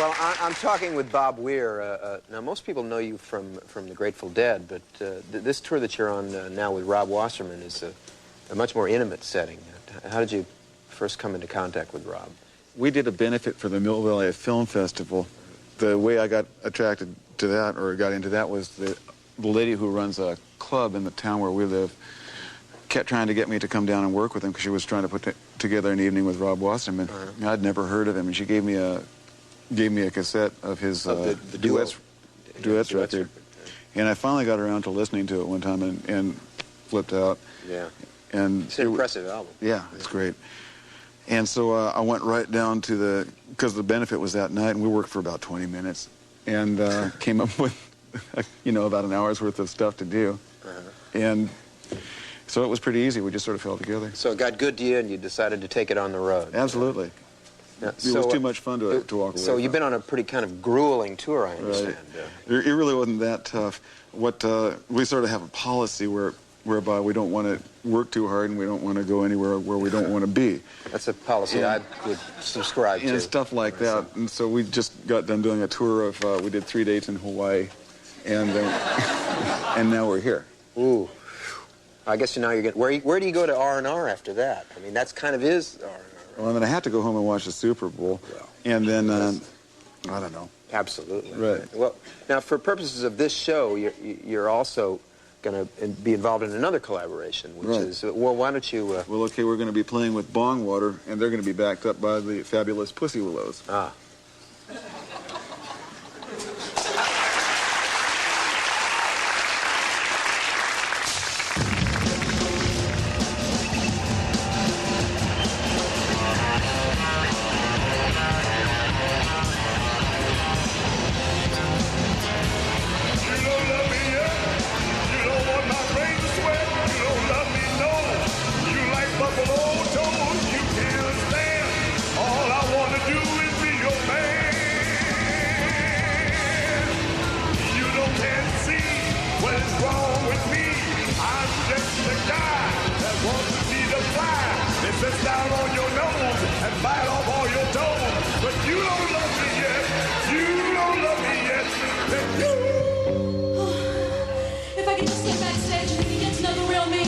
Well, I'm talking with Bob Weir. Now, most people know you from the Grateful Dead, but this tour that you're on now with Rob Wasserman is a much more intimate setting. How did you first come into contact with Rob? We did a benefit for the Millville Area Film Festival. The way I got attracted to that, or got into that, was the lady who runs a club in the town where we live kept trying to get me to come down and work with him because she was trying to put together an evening with Rob Wasserman. I'd never heard of him, and she gave me a cassette of his the duets record. And I finally got around to listening to it one time and flipped out. Yeah. And it's an impressive album. Yeah, it's great. And so I went right down to because the benefit was that night, and we worked for about 20 minutes, and came up with, about an hour's worth of stuff to do. And so it was pretty easy. We just sort of fell together. So it got good to you, and you decided to take it on the road. Absolutely. Yeah, it was too much fun to walk away So from. you've been on a pretty kind of grueling tour, I understand. Right. It really wasn't that tough. We sort of have a policy whereby we don't want to work too hard, and we don't want to go anywhere where we don't want to be. That's a policy I would subscribe to. And stuff like that. And so we just got done doing a tour of, we did 3 dates in Hawaii, and and now we're here. Ooh. I guess now you're getting... Where do you go to R&R after that? I mean, that's kind of is R&R. Well, I mean, I had to go home and watch the Super Bowl, and then, I don't know. Absolutely. Right. Well, now, for purposes of this show, you're also going to be involved in another collaboration, which is... Well, why don't you... Well, okay, we're going to be playing with Bongwater, and they're going to be backed up by the fabulous Pussy Willows. Ah. Sits down on your nose and bite off all your toes. But you don't love me yet. You don't love me yet. Then you... If I could just get backstage and we could get to know the real me,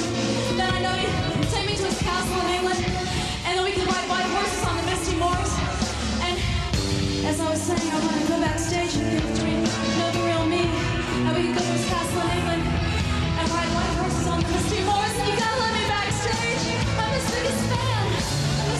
then I know you'd take me to his castle in England, and then we could ride white horses on the misty moors. And as I was saying, I want to go backstage and get to know the real me, and we could go to his castle in England and ride white horses on the misty moors. And you gotta let me backstage. I'm his biggest fan. I'm his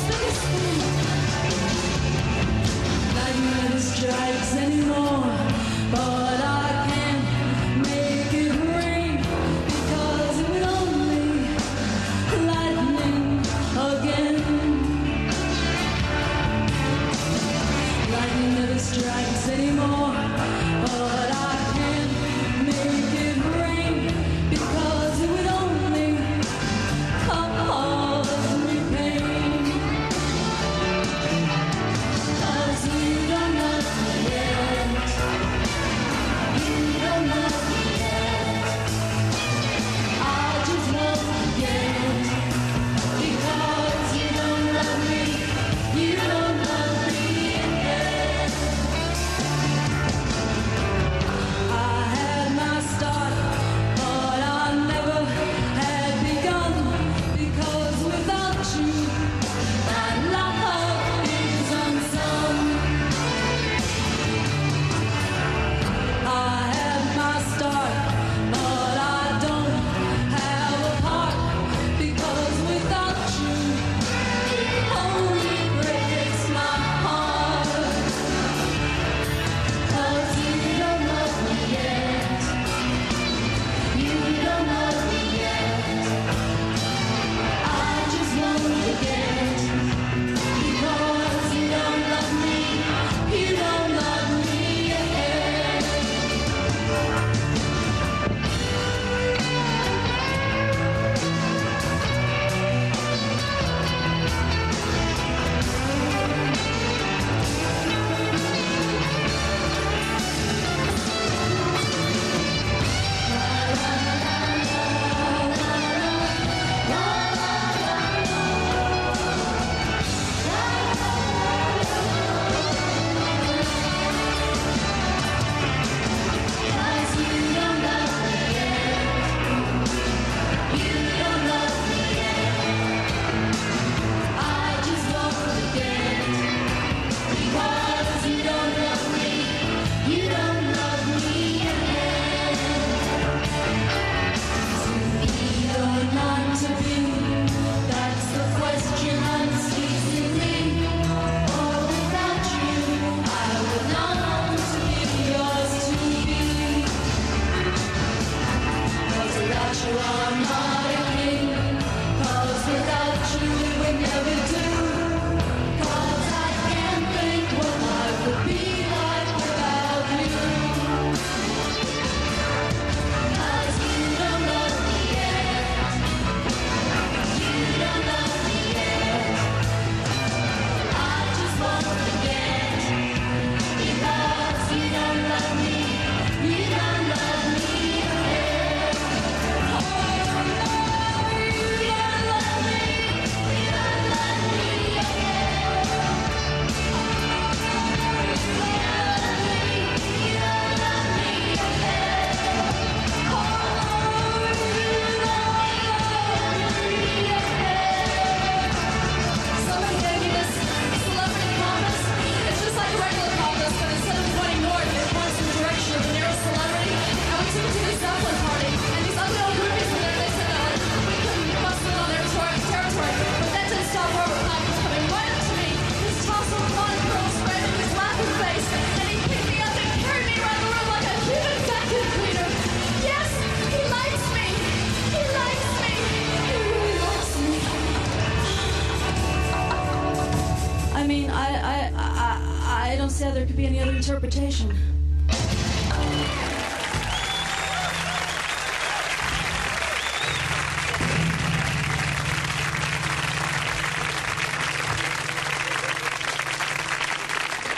see how there could be any other interpretation.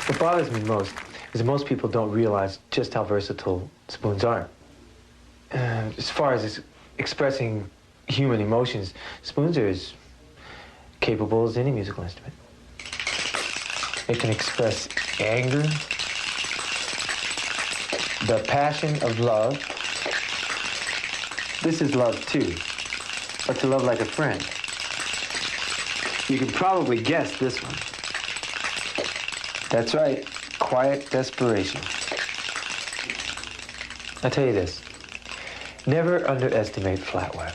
What bothers me most is that most people don't realize just how versatile spoons are. As far as expressing human emotions, spoons are as capable as any musical instrument. It can express anger, the passion of love. This is love too, but to love like a friend. You can probably guess this one. That's right, quiet desperation. I tell you this, never underestimate flatware.